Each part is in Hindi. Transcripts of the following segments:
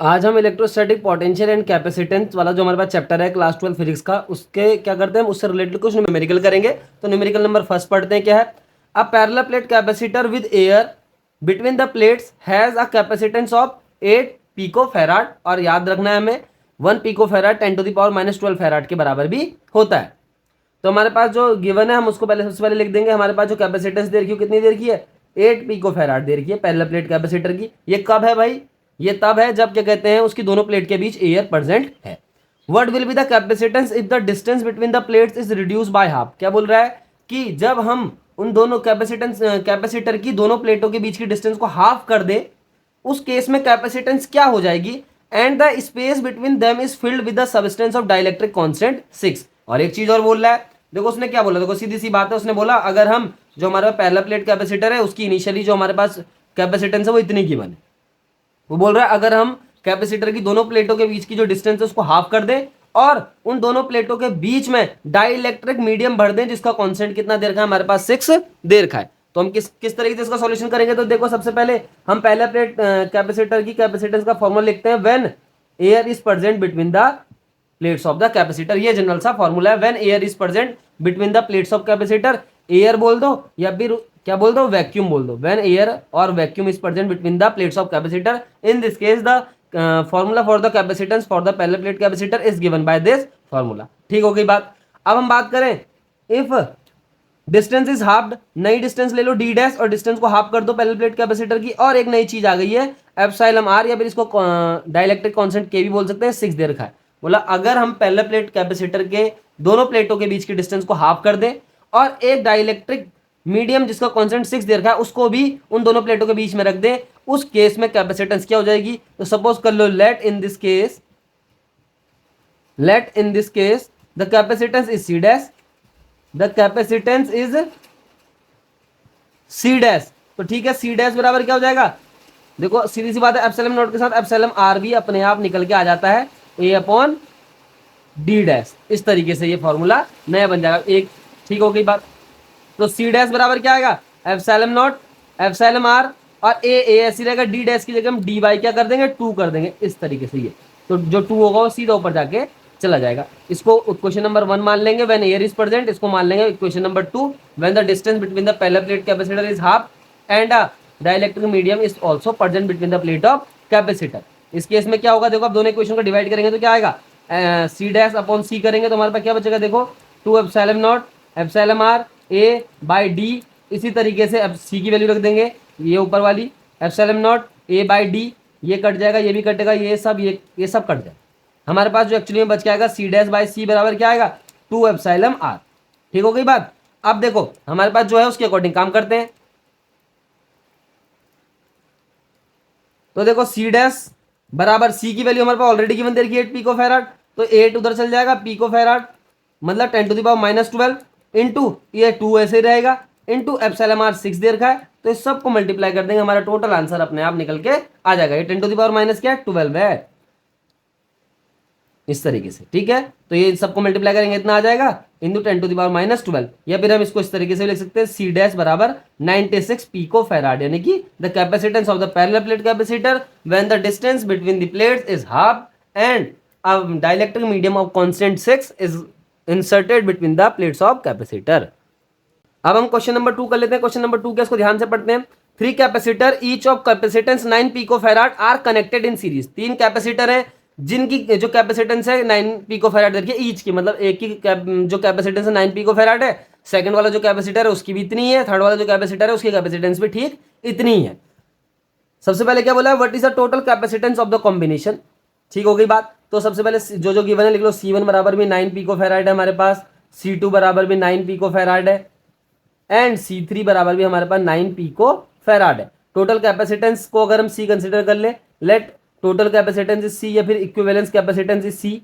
आज हम इलेक्ट्रोस्टैटिक पोटेंशियल एंड कैपेसिटेंस वाला जो हमारे पास चैप्टर है क्लास 12 फिजिक्स का, उसके क्या करते हैं, उससे रिलेटेड कुछ न्यूमेरिकल करेंगे। तो न्यूमेरिकल नंबर फर्स्ट पढ़ते हैं, क्या है। A parallel plate capacitor with air between the plates has a capacitance of 8 picofarad, और याद रखना है हमें 1 पिको फैराड 10⁻⁻12 फैराड के बराबर भी होता है। तो हमारे पास जो गिवन है हम उसको पहले सबसे पहले लिख देंगे। हमारे पास जो कैपेसिटेंस दे रखी है कितनी दे रखी है, 8 पिको फैराड दे रखी है पैरेलल प्लेट कैपेसिटर की। ये कब है भाई, ये तब है जब क्या कहते हैं उसकी दोनों प्लेट के बीच एयर प्रेजेंट है। What will be the capacitance if the distance between the plates is reduce by half. क्या बोल रहा है कि जब हम उन दोनों कैपेसिटर की दोनों प्लेटों के बीच की डिस्टेंस को हाफ कर दे, उस केस में कैपेसिटेंस क्या हो जाएगी। And the space between them is filled with the substance of dielectric constant 6। और एक चीज और बोल रहा है, देखो उसने क्या बोला, देखो सीधी सी बात है, उसने बोला अगर हम जो हमारा पहला प्लेट कैपेसिटर है उसकी इनिशियली जो हमारे पास कैपेसिटेंस है वो इतनी की बने। वो बोल रहा है अगर हम कैपेसिटर की दोनों प्लेटों के बीच की जो डिस्टेंस है उसको हाफ कर दें और उन दोनों प्लेटों के बीच में डाइलेक्ट्रिक मीडियम भर दें जिसका कांस्टेंट कितना दे रखा है हमारे पास 6 दे रखा है। तो हम किस किस तरीके से इसका सॉल्यूशन करेंगे, तो देखो सबसे पहले हम पहला प्लेट कैपेसिटर की कैपेसिटेंस का फॉर्मूला लिखते हैं, when air is present between the plates of the capacitor. ये जनरल सा फॉर्मूला है, when air is present between the plates of capacitor. Air बोल दो या फिर क्या बोल दो, वैक्यूम बोल दो। व्हेन एयर और vacuum is present between the plates of capacitor, in this case the formula for the capacitance for the parallel plate capacitor is given by this formula. ठीक हो गई बात। अब हम बात करें इफ डिस्टेंस इज हाफ्ड, नई डिस्टेंस ले लो डी डैश और डिस्टेंस को हाफ कर दो पैरेलल प्लेट कैपेसिटर की। और एक नई चीज आ गई है एप्सिलॉन आर, या फिर इसको डाइलेक्ट्रिक कांस्टेंट के भी बोल सकते हैं, 6 दे रखा है। बोला अगर हम पैरेलल प्लेट कैपेसिटर के दोनों प्लेटों के बीच की डिस्टेंस को हाफ कर दें और एक डाइलेक्ट्रिक मीडियम जिसका कांस्टेंट 6 दे रखा है उसको भी उन दोनों प्लेटों के बीच में रख दें, उस केस में कैपेसिटेंस क्या हो जाएगी। तो सपोज कर लो let in this case the capacitance is C dash, the capacitance is C dash. तो ठीक है, सी डैश बराबर क्या हो जाएगा, देखो सीधी सी बात है, एप्सिलॉन नॉट के साथ एप्सिलॉन आर भी अपने आप निकल के आ जाता है, ए अपॉन डी डैश। इस तरीके से ये फॉर्मूला नया बन जाएगा एक। ठीक हो गई बात। तो सी डैश बराबर क्या आएगा, एप्सिलॉन नॉट एप्सिलॉन आर, और ए ऐसी रहेगा, डी डैश की जगह हम डी बाई क्या कर देंगे 2 कर देंगे, इस तरीके से ये। तो जो 2 होगा वो सीधा ऊपर जाके चला जाएगा। इसको क्वेश्चन नंबर 1 मान लेंगे, व्हेन एयर इज प्रेजेंट। इसको मान लेंगे question number 2, when the distance between the parallel plate capacitor is half and dielectric medium is also present between the plate of capacitor. इस केस में क्या होगा, देखो आप दोनों इक्वेशन को डिवाइड करेंगे तो क्या आएगा, सी डैश अपॉन सी करेंगे तो हमारे पास क्या बचेगा, देखो 2 epsilon naught epsilon r A by d. इसी तरीके से अब सी की वैल्यू रख देंगे, ये ऊपर वाली epsilon not a by D, ये कट जाएगा, ये भी कटेगा, ये सब कट जाएगा। हमारे पास जो एक्चुअली में बच के आएगा सी डैश बाई सी बराबर क्या आएगा, 2 एप्सिलॉन आर। ठीक हो गई बात। अब देखो हमारे पास जो है उसके अकॉर्डिंग काम करते हैं। तो देखो सी डैश बराबर सी की वैल्यू हमारे पास ऑलरेडी गिवन दे रखी है 8 पिको फैराड, तो 8 उधर चल जाएगा, पिको फैराड मतलब 10⁻⁻12 इंटू ये 2 ऐसे ही रहेगा, इंटू एप्सिलॉन आर 6 दे रखा है, तो इस सबको मल्टीप्लाई कर देंगे, हमारा टोटल आंसर अपने आप निकल के आ जाएगा। ये 10⁻- क्या है 12 है, इस तरीके से। ठीक है, तो ये सबको मल्टीप्लाई करेंगे इतना आ जाएगा इंटू 10⁻12, या फिर हम इसको इस तरीके से लिख सकते हैं सी डैश बराबर 96 पिको फैराड, यानी कि the capacitance of the parallel plate capacitor when the distance between the plates is half and dielectric medium of constant 6 is inserted between the plates of capacitor. अब हम क्वेश्चन नंबर 2 कर लेते हैं। क्वेश्चन नंबर 2 के इसको ध्यान से पढ़ते हैं। 3 capacitor each of capacitance 9 picofarad are connected in series. 3 capacitor है जिनकी जो कैपेसिटेंस है 9 पिको फैराड देखिए ईच की, मतलब एक की जो कैपेसिटेंस है 9 पिको फैराड है, सेकंड वाला जो कैपेसिटर है उसकी भी इतनी है, थर्ड वाला जो कैपेसिटर है उसकी कैपेसिटेंस भी ठीक इतनी है। सबसे पहले क्या बोला है, what is the total capacitance of the combination. ठीक हो गई बात। तो सबसे पहले जो गिवन है लिख लो, C1 बराबर भी 9 पिको फैराड है हमारे पास, C2 बराबर भी 9 पिको फैराड है, एंड C3 बराबर भी हमारे पास 9 पिको फैराड है। टोटल कैपेसिटेंस को अगर हम C कंसिडर कर ले, let total capacitance is C, या फिर इक्विवेलेंस कैपेसिटेंस इज C।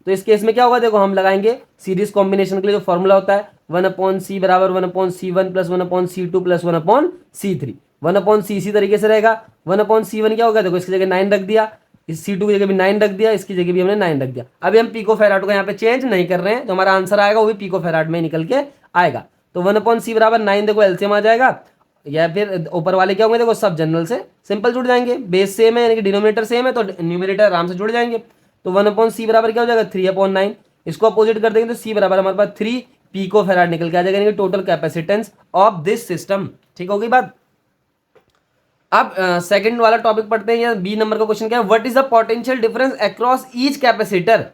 तो इस केस में क्या होगा, देखो हम लगाएंगे सीरीज कॉम्बिनेशन के लिए जो फॉर्मूला होता है 1/C बराबर 1/C1 plus 1/C2 plus 1/C3। 1/C इसी तरीके से रहेगा, 1/C1 क्या होगा, देखो इसकी जगह 9 रख दिया, इस C2 की जगह भी 9 रख दिया, इसकी जगह भी हमने 9 रख दिया। अभी हम पिको फैराड को यहाँ पे चेंज नहीं कर रहे हैं, तो हमारा आंसर आएगा वो भी पिको फैराड में निकल के आएगा। तो 1/C बराबर 9, देखो एलसीएम आ जाएगा, या फिर ऊपर वाले क्या होंगे, देखो सब जनरल से सिंपल जुड़ जाएंगे, बेस सेम है यानी कि डिनोमिनेटर सेम है तो न्यूमिनेटर आराम से जुड़ जाएंगे। तो 1/c बराबर क्या हो जाएगा 3/9। इसको अपोजिट कर देंगे तो c बराबर हमारे पास 3 पिको फेराड निकल के आ जाएगा, यानी कि total capacitance of this system. ठीक हो गई बात। अब सेकंड वाला टॉपिक पढ़ते हैं, या बी नंबर का क्वेश्चन क्या है, what is the potential difference across each capacitor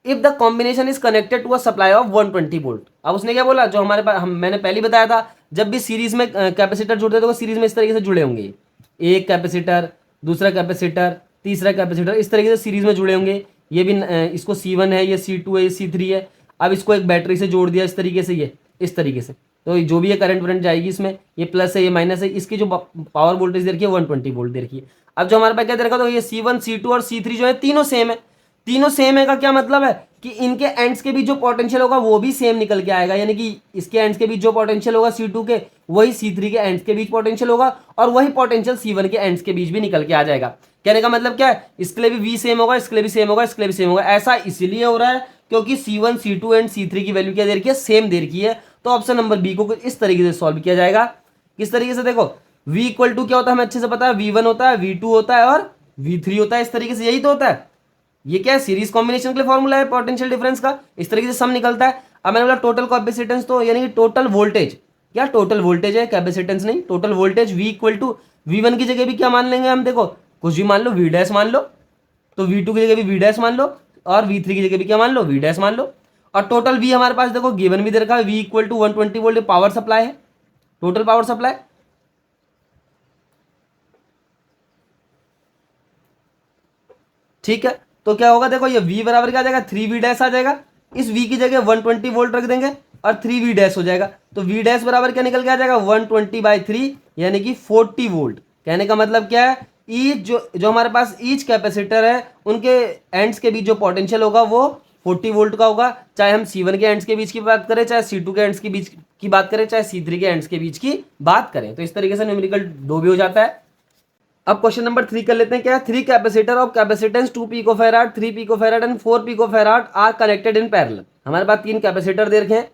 if the combination is connected to a supply of 120 volt. अब उसने क्या बोला, जो हमारे पास मैंने पहले बताया था, जब भी सीरीज में कैपेसिटर जुड़ते हैं तो सीरीज में इस तरीके से जुड़े होंगे, एक कैपेसिटर, दूसरा कैपेसिटर, तीसरा कैपेसिटर, इस तरीके से सीरीज में जुड़े होंगे। ये भी इसको C1 है, ये C2 है, ये C3 है। अब इसको एक बैटरी से जोड़ दिया इस तरीके से, ये इस तरीके से, तो जो भी ये करंट वरंट जाएगी इसमें, ये प्लस है ये माइनस है, इसकी जो पावर वोल्टेज दे रखी है 120 वोल्ट दे रखी है। अब जो हमारे पास क्या दे रखा, तो ये C1 C2 और C3 जो है तीनों सेम है। तीनों सेम है का क्या मतलब है कि इनके एंड्स के बीच जो पोटेंशियल होगा वो भी सेम निकल के आएगा, यानी कि इसके एंड्स के बीच जो पोटेंशियल होगा C2 के, वही C3 के एंड्स के बीच पोटेंशियल होगा, और वही पोटेंशियल C1 के एंड्स के बीच भी निकल के आ जाएगा। कहने का मतलब क्या है, इसके लिए भी V सेम होगा, इसके लिए भी सेम होगा, इसके लिए भी सेम होगा। ऐसा इसलिए हो रहा है क्योंकि C1 C2 एंड C3 की वैल्यू क्या दे रखी है, सेम दे रखी है। तो ऑप्शन नंबर बी को इस तरीके से सॉल्व किया जाएगा। किस तरीके से, देखो V इक्वल टू क्या होता है हमें अच्छे से पता है, V1 होता है, V2 होता है और V3 होता है, इस तरीके से, यही तो होता है। ये क्या है, सीरीज कॉम्बिनेशन के लिए फॉर्मूला है पोटेंशियल डिफरेंस का, इस तरीके से सम निकलता है। अब मैंने बोला टोटल कैपेसिटेंस, तो यानी कि टोटल वोल्टेज, क्या टोटल वोल्टेज है, कैपेसिटेंस नहीं, total voltage V equal to V1 की जगह भी क्या मान लेंगे हम, देखो कुछ भी मान लो, V डैश मान लो, तो V2 की जगह भी V डैश मान लो, और V3 की जगह भी क्या मान लो, V डैश मान लो। और टोटल V हमारे पास देखो गिवन भी दे रखा है, V equal to 120 volt power supply है, टोटल पावर सप्लाई। ठीक है, तो क्या होगा, देखो ये V बराबर क्या आ जाएगा 3V डैश आ जाएगा, इस V की जगह 120 वोल्ट रख देंगे और 3V डैश हो जाएगा। तो V डैश बराबर क्या निकल के आ जाएगा 120/3 यानी कि 40 वोल्ट। कहने का मतलब क्या है, ईच जो हमारे पास ईच कैपेसिटर है उनके एंड्स के बीच जो पोटेंशियल होगा वो 40 वोल्ट का होगा, चाहे हम C1 के एंड्स के बीच की बात करें, चाहे C2 के एंड्स के बीच की बात करें, चाहे C3 के एंड्स के बीच की बात करें। तो इस तरीके से न्यूमेरिकल दो भी हो जाता है। अब क्वेश्चन नंबर 3 कर लेते हैं, क्या है, 3 capacitor of capacitance 2 picofarad, 3 picofarad and 4 picofarad are connected in parallel. हमारे पास 3 कैपेसिटर दे रखे हैं।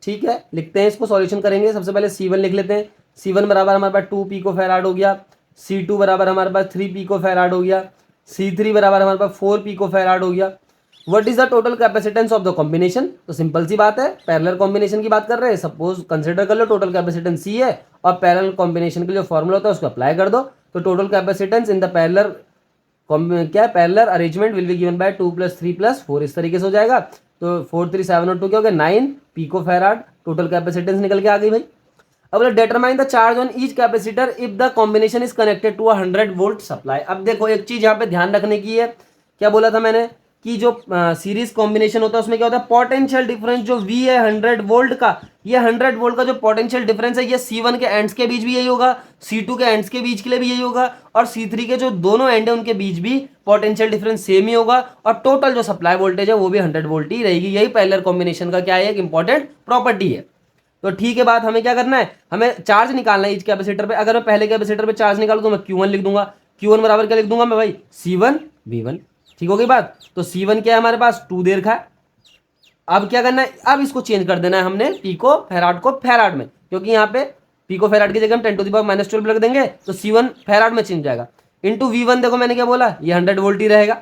ठीक है, लिखते हैं, इसको सॉल्यूशन करेंगे। सबसे पहले C1 लिख लेते हैं। C1 बराबर हमारे पास 2 पिकोफैराड हो गया, C2 बराबर हमारे पास 3 पिकोफैराड हो गया, C3 बराबर हमारे पास 4 पिकोफैराड हो गया। What is the total capacitance of the combination, तो सिंपल सी बात है, पैरेलल कॉम्बिनेशन की बात कर रहे हैं। सपोज कंसिडर कर लो टोटल कैपेसिटेंस C है और पैरेलल कॉम्बिनेशन के जो फॉर्मूला होता है उसको अप्लाई कर दो, तो total capacitance in the parallel क्या है, parallel arrangement will be given by 2 + 3 + 4, इस तरीके से हो जाएगा। तो 4 3 7 और 2 क्या हो गया 9 पिकोफैराड, टोटल कैपेसिटेंस निकल के आ गई भाई। अब determine the charge on each capacitor if the combination is connected to 100 volt supply. अब देखो एक चीज यहाँ पे ध्यान रखने की है, क्या बोला था मैंने कि जो सीरीज कॉम्बिनेशन होता है उसमें क्या होता है, पोटेंशियल डिफरेंस जो V है 100 वोल्ट का, ये 100 वोल्ट का जो पोटेंशियल डिफरेंस है ये C1 के एंड्स के बीच भी यही होगा, C2 के एंड्स के बीच के लिए भी यही होगा, और C3 के जो दोनों एंड है उनके बीच भी पोटेंशियल डिफरेंस सेम ही होगा, और टोटल जो सप्लाई वोल्टेज है वो भी 100 वोल्ट ही रहेगी। यही पैरेलल कॉम्बिनेशन का क्या है, एक इंपॉर्टेंट प्रॉपर्टी है। तो ठीक है, बात हमें क्या करना है, हमें चार्ज निकालना है इस कैपेसिटर पे। अगर मैं पहले कैपेसिटर पे चार्ज निकालूं तो मैं Q1 लिख दूंगा, Q1 बराबर क्या लिख दूंगा मैं भाई C1 V1। ठीक हो गई बात। तो C1 क्या है हमारे पास 2 दे रखा है। अब क्या करना है, अब इसको चेंज कर देना है हमने पिको फैराड को फैराड में, क्योंकि यहाँ पे पिको फैराड की जगह हम 10⁻⁻12 रख देंगे तो C1 फैराड में चेंज जाएगा। इंटू V1 देखो मैंने क्या बोला, ये 100 वोल्ट ही रहेगा।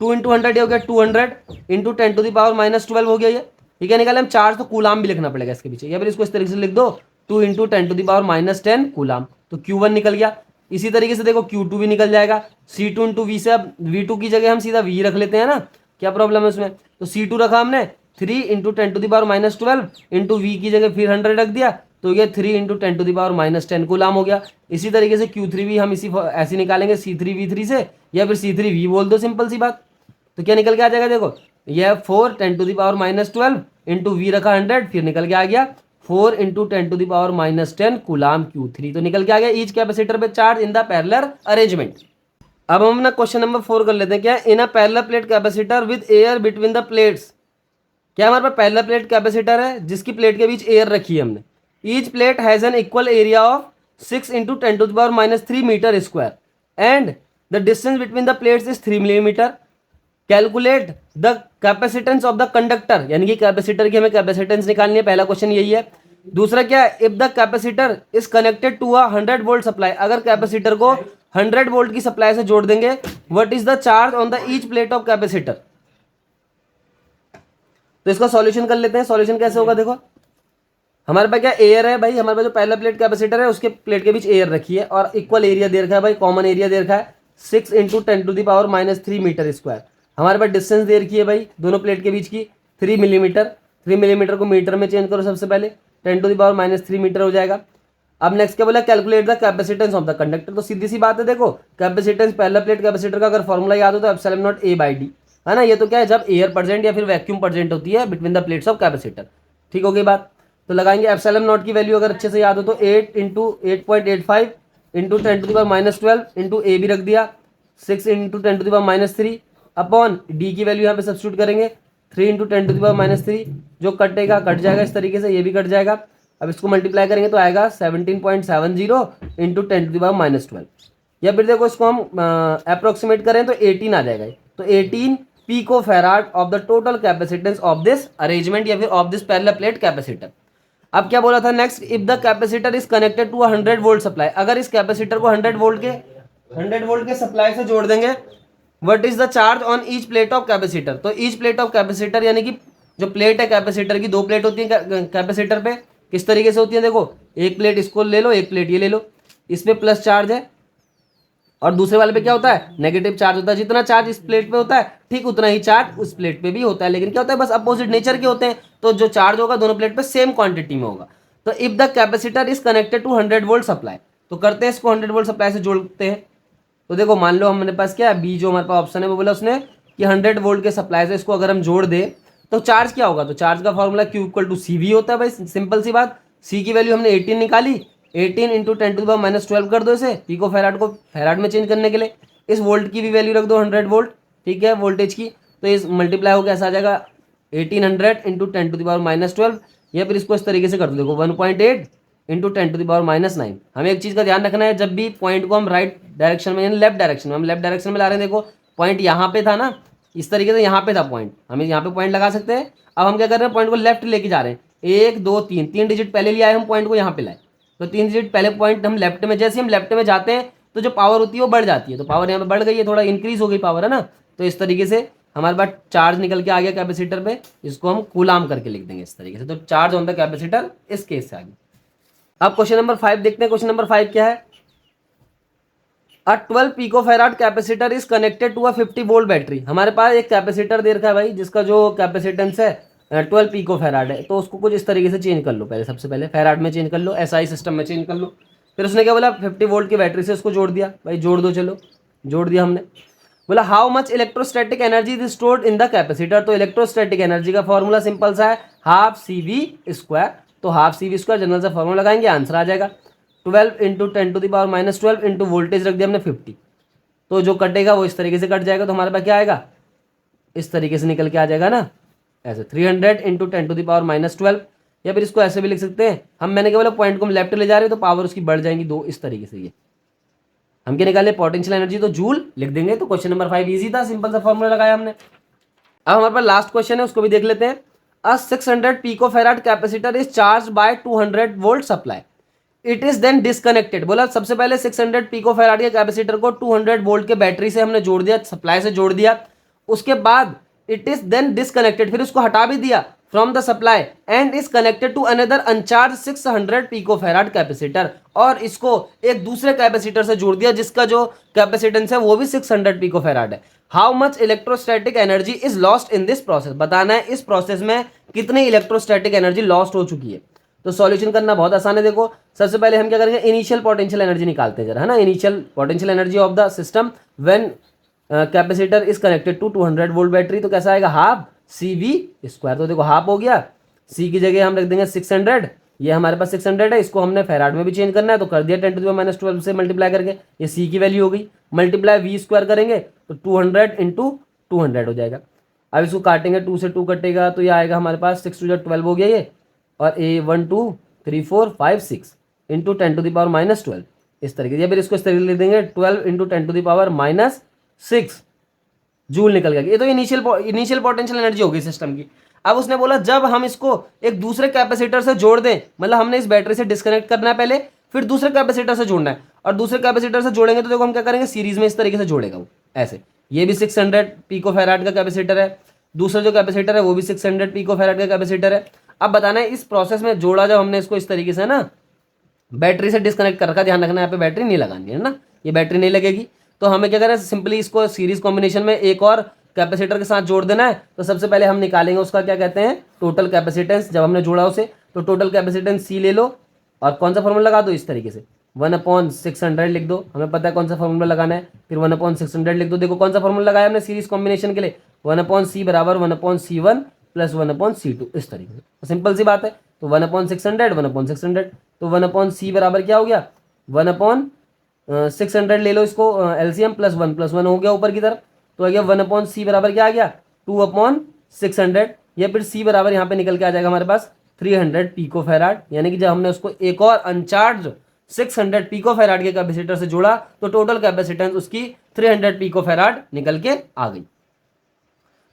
2 × 100 ये हो गया 200 इंटू 10⁻⁻12 हो गया ये। ठीक है, निकाले हम चार्ज, तो कूलाम भी लिखना पड़ेगा इसके पीछे, या फिर इसको इस तरीके से लिख दो 2 × 10⁻10 कूलाम, तो Q1 निकल गया। इसी तरीके से देखो Q2 भी निकल जाएगा। C2 × V से, अब V2 की जगह हम सीधा V रख लेते हैं ना, क्या प्रॉब्लम है उसमें। तो C2 रखा हमने 3 × 10⁻12 इंटू V की जगह फिर 100 रख दिया, तो ये 3 × 10⁻10 कूलाम हो गया। इसी तरीके से Q3 भी हम इसी ऐसे निकालेंगे C3V3 से, या फिर C3V बोल दो, सिंपल सी बात। तो क्या निकल के आ जाएगा, देखो यह 4 10⁻12 इंटू V रखा 100, फिर निकल के आ गया 4 × 10⁻10 कूलाम Q3। तो निकल के आ गया ईच कैपेसिटर पे charge in the parallel arrangement. अब हम ना क्वेश्चन नंबर 4 कर लेते हैं, क्या in a parallel plate capacitor with air between the plates. क्या हमारे पास पैरेलल प्लेट कैपेसिटर है जिसकी प्लेट के बीच एयर रखी है हमने। Each plate has an equal area of 6 × 10⁻³ metre square and the distance between the plates is 3 millimetre. Calculate the capacitance of the conductor, यानी कि कैपेसिटर की हमें कैपेसिटेंस निकालनी है, पहला क्वेश्चन यही है। दूसरा क्या है, if the capacitor is connected to a 100 volt supply, अगर कैपेसिटर को 100 वोल्ट की सप्लाई से जोड़ देंगे, what is the charge on the each plate of capacitor. तो इसका सॉल्यूशन कर लेते हैं। सॉल्यूशन कैसे होगा, देखो हमारे पास क्या एयर है भाई, हमारे पास जो पहला प्लेट कैपेसिटर है उसके प्लेट के बीच एयर रखी है और इक्वल एरिया दे रखा है भाई, कॉमन एरिया दे रखा है 6 इंटू 10⁻³ मीटर स्क्वायर। हमारे पास डिस्टेंस दे रखी है भाई दोनों प्लेट के बीच की 3 मिलीमीटर। 3 मिलीमीटर को मीटर में चेंज करो सबसे पहले, 10⁻³ मीटर हो जाएगा। अब नेक्स्ट क्या बोला, calculate the capacitance of the conductor. तो सीधी सी बात है, देखो कैपेसिटेंस पहला प्लेट कैपेसिटर का अगर फॉर्मूला याद हो तो एप्सिलॉन नॉट A/D है ना। ये तो क्या है, जब एयर प्रेजेंट या फिर वैक्यूम प्रेजेंट होती है between the plates of capacitor. ठीक हो गई बात। तो लगाएंगे एप्सिलॉन नॉट की वैल्यू अगर अच्छे से याद हो तो 8 इंटू 8.85 इंटू 10⁻12 इंटू ए भी रख दिया, 6 इंटू 10⁻³ अपॉन डी की वैल्यू यहाँ पे सब्स्टिट्यूट करेंगे 3 इंटू 10⁻³ जो कटेगा कट जाएगा इस तरीके से, ये भी कट जाएगा। अब इसको मल्टीप्लाई करेंगे तो आएगा 17.70 इंटू 10⁻12। या फिर देखो इसको हम अप्रोक्सीमेट करें तो 18 आ जाएगा। तो 18 picofarad of the total capacitance of this arrangement या फिर of this parallel plate capacitor. अब क्या बोला था next, if the capacitor is connected to 100 volt supply, अगर इस कैपेसिटर को 100 वोल्ट के सप्लाई से जोड़ देंगे, what is the charge on each plate of capacitor. तो ईच प्लेट ऑफ कैपेसिटर यानी कि जो प्लेट है कैपेसिटर की, दो प्लेट होती है कैपेसिटर पे, किस तरीके से होती है, देखो एक प्लेट इसको ले लो, एक प्लेट ये ले लो, इस पे प्लस चार्ज है और दूसरे वाले पे क्या होता है, नेगेटिव चार्ज होता है। जितना चार्ज इस प्लेट पे होता है ठीक उतना ही चार्ज उस प्लेट पे भी होता है, लेकिन क्या होता है बस अपोजिट नेचर के होते हैं, तो जो चार्ज होगा दोनों प्लेट पे सेम क्वांटिटी में होगा। तो if the capacitor is connected to 100 volt supply, तो करते हैं इसको 100 वोल्ट सप्लाई से जोड़ते हैं। तो देखो मान लो हमारे पास क्या है, बी जो हमारे पास ऑप्शन है वो बोला उसने कि 100 वोल्ट के सप्लाई से इसको अगर हम जोड़ दे तो चार्ज क्या होगा, तो चार्ज का formula Q equal to CV होता है भाई, सिंपल सी बात। C की वैल्यू हमने 18 निकाली, 18 इंटू 10⁻12 कर दो इसे पिको फैराड को फैराड में चेंज करने के लिए। इस वोल्ट की भी वैल्यू रख दो 100 वोल्ट, ठीक है वोल्टेज की। तो इस मल्टीप्लाई होकर ऐसा आ जाएगा 1800 इंटू 10⁻12, या फिर इसको इस तरीके से कर दो, देखो 1.8 इंटू 10⁻9। हमें एक चीज़ का ध्यान रखना है, जब भी पॉइंट को हम राइट डायरेक्शन में यानी लेफ्ट डायरेक्शन में, हम लेफ्ट डायरेक्शन में ला रहे हैं, देखो पॉइंट यहाँ पे था ना, इस तरीके से यहाँ पे था पॉइंट, हमें यहाँ पे पॉइंट लगा सकते हैं। अब हम क्या कर रहे हैं, पॉइंट को लेफ्ट लेके जा रहे हैं, 1 2 3 3 डिजिट पहले लिए आए हम पॉइंट को यहाँ पे लाए, तो 3 डिजिट पहले पॉइंट हम लेफ्ट में, जैसे हम लेफ्ट में जाते हैं तो जो पावर होती है वो बढ़ जाती है, तो पावर यहाँ पे बढ़ गई है, थोड़ा इंक्रीज हो गई पावर है ना। तो इस तरीके से हमारे पास चार्ज निकल के आ गया कैपेसिटर पे, इसको हम कूलाम करके लिख देंगे इस तरीके से। तो चार्ज ऑन द कैपेसिटर इस केस से आ गया। अब क्वेश्चन नंबर 5 देखते हैं। क्वेश्चन नंबर 5 क्या है, a 12 picofarad capacitor is connected to a 50 volt battery. हमारे पास एक कैपेसिटर दे रखा है भाई जिसका जो कैपेसिटेंस है 12 पिकोफैराड है, तो उसको कुछ इस तरीके से चेंज कर लो, पहले सबसे पहले फैराड में चेंज कर लो, SI सिस्टम में चेंज कर लो। फिर उसने क्या बोला, 50 वोल्ट की बैटरी से उसको जोड़ दिया भाई, जोड़ दो, चलो जोड़ दिया हमने। बोला how much electrostatic energy is stored in the capacitor. तो इलेक्ट्रोस्टैटिक एनर्जी का फॉर्मूला सिंपल सा है, हाफ CV²। तो हाफ CV² जनरल सा फॉर्मूला लगाएंगे, आंसर आ जाएगा 12 इंटू 10⁻12 इंटू वोल्टेज रख दिया हमने 50। तो जो कटेगा वो इस तरीके से कट जाएगा, तो हमारे पास क्या आएगा, इस तरीके से निकल के आ जाएगा ना, ऐसे 300 इंटू 10⁻12। या फिर इसको ऐसे भी लिख सकते हैं हम, मैंने क्या बोला पॉइंट को हम लेफ्ट ले जा रहे हैं तो पावर उसकी बढ़ जाएंगी 2, इस तरीके से। ये हम क्या निकाले, पोटेंशियल एनर्जी, तो जूल लिख देंगे। तो क्वेश्चन नंबर 5 इजी था, सिंपल सा फॉर्मूला लगाया हमने। अब हमारे पास लास्ट क्वेश्चन है, उसको भी देख लेते हैं। A 600 picofarad capacitor is charge by 200 volt supply, it is then disconnected. बोला सबसे पहले 600 पिकोफैराड के कैपेसिटर को 200 वोल्ट के बैटरी से हमने जोड़ दिया, सप्लाई से जोड़ दिया। उसके बाद इट इज देन डिस्कनेक्टेड, फिर उसको हटा भी दिया from the supply and is connected to another uncharge 600 picofarad capacitor, और इसको एक दूसरे कैपेसिटर से जोड़ दिया जिसका जो कैपेसिटेंस है वो भी 600 पिकोफैराड है। How much electrostatic energy is lost in this process. बताना है इस प्रोसेस में कितनी इलेक्ट्रोस्टैटिक एनर्जी लॉस्ट हो चुकी है। तो सॉल्यूशन करना बहुत आसान है। देखो सबसे पहले हम क्या करेंगे, इनिशियल पोटेंशियल एनर्जी निकालते हैं जरा, है ना। Initial potential energy of the system when capacitor is connected to 200 volt battery, तो कैसा आएगा, हाफ CV²। तो देखो हाफ हो गया, C की जगह हम रख देंगे 600, ये हमारे पास 600 है, इसको हमने फैराड में भी चेंज करना है तो कर दिया 10⁻12 से मल्टीप्लाई करके, ये C की वैल्यू हो गई। मल्टीप्लाई V² करेंगे तो 200 इंटू 200 हो जाएगा। अब इसको काटेंगे, 2 से 2 कटेगा तो ये आएगा हमारे पास 6 2 12 हो गया ये, और A 1 2 3 4 5 6 इंटू 10⁻12 इस तरीके से। फिर इसको इस तरीके से लिख देंगे 12 इंटू 10⁻6 जूल निकल गया। ये तो इनिशियल पोटेंशियल एनर्जी होगी सिस्टम की। अब उसने बोला जब हम इसको एक दूसरे कैपेसिटर से जोड़ दें, मतलब हमने इस बैटरी से डिस्कनेक्ट करना है पहले, फिर दूसरे कैपेसिटर से जोड़ना है, और दूसरे कैपेसिटर से जोड़ेंगे तो देखो हम क्या करेंगे, सीरीज में इस तरीके से जोड़ेगा वो ऐसे। ये भी 600 पिको फैराड का कैपेसिटर है, दूसरा जो कैपेसिटर है वो भी 600 पिको फैराड का कैपेसिटर है। अब बताना है इस प्रोसेस में जोड़ा जब हमने इसको इस तरीके से ना, बैटरी से डिस्कनेक्ट कर रखा, ध्यान रखना यहाँ पे बैटरी नहीं लगानी है ना, ये बैटरी नहीं लगेगी। तो हमें क्या करना है, सिंपली इसको सीरीज कॉम्बिनेशन में एक और कैपेसिटर के साथ जोड़ देना है। तो सबसे पहले हम निकालेंगे उसका क्या कहते हैं, टोटल कैपेसिटेंस, जब हमने जोड़ा उसे। तो टोटल कैपेसिटेंस सी ले लो, और कौन सा फॉर्मूला लगा दो इस तरीके से, 1/600 लिख दो, हमें पता है कौन सा फॉर्मूला लगाना है, फिर 1/600 लिख दो। देखो कौन सा फॉर्मूला लगाया हमने सीरीज कॉम्बिनेशन के लिए, 1/c बराबर 1/c1 प्लस 1/c2, इस तरीके से। तो सिंपल सी बात है, तो 1/600 1/600, तो 1/c बराबर क्या हो गया, 1/600 ले लो इसको एलसीएम, प्लस 1 हो गया ऊपर की तरफ, तो आ गया 1/c बराबर क्या आ गया, 2/600, या फिर c बराबर यहाँ पे निकल के आ जाएगा हमारे पास 300 पिको फैराड। यानी कि जब हमने उसको एक और अनचार्ज 600 पिको फैराड के कैपेसिटर से जोड़ा तो टोटल कैपेसिटेंस उसकी 300 पिको फैराड निकल के आ गई।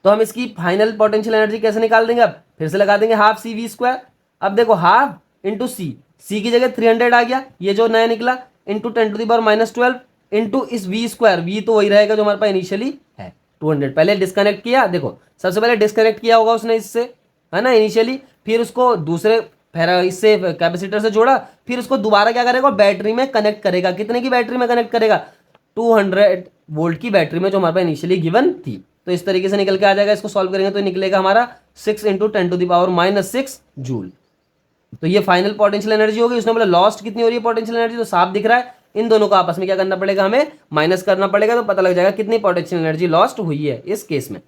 तो हम इसकी फाइनल पोटेंशियल एनर्जी कैसे निकाल देंगे, अब फिर से लगा देंगे हाफ सी वी स्क्वायर। अब देखो हाफ इंटू सी की जगह 300 आ गया, ये जो नया निकला, इंटू 10⁻⁻12 इंटू इस वी स्क्वायर, वी तो वही रहेगा जो हमारे पास इनिशियली है 200। पहले डिस्कनेक्ट किया, देखो सबसे पहले डिस्कनेक्ट किया होगा उसने इससे, है ना इनिशियली, फिर उसको दूसरे इससे कैपेसिटर से जोड़ा, फिर उसको दोबारा क्या करेगा, बैटरी में कनेक्ट करेगा। कितने की बैटरी में कनेक्ट करेगा, 200 वोल्ट की बैटरी में जो हमारे पास इनिशियली गिवन थी। तो इस तरीके से निकल के आ जाएगा, इसको सॉल्व करेंगे तो निकलेगा हमारा 6 × 10⁻⁻6 जूल। तो ये फाइनल पोटेंशियल एनर्जी होगी। उसने बोला लॉस्ट कितनी हो रही है पोटेंशियल एनर्जी, तो साफ दिख रहा है, इन दोनों को आपस में क्या करना पड़ेगा, हमें माइनस करना पड़ेगा, तो पता लग जाएगा कितनी पोटेंशियल एनर्जी लॉस्ट हुई है इस केस में।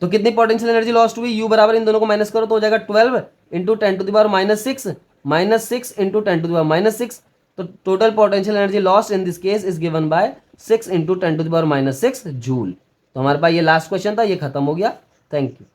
तो कितनी पोटेंशियल एनर्जी लॉस्ट हुई, यू बराबर इन दोनों को माइनस करो तो हो जाएगा 12 × 10⁻⁻6 -6 × 10⁻⁻6। तो total potential energy lost in this case is given by 6 × 10⁻⁻6 joule. तो हमारे पास ये लास्ट क्वेश्चन था, ये खत्म हो गया। Thank you.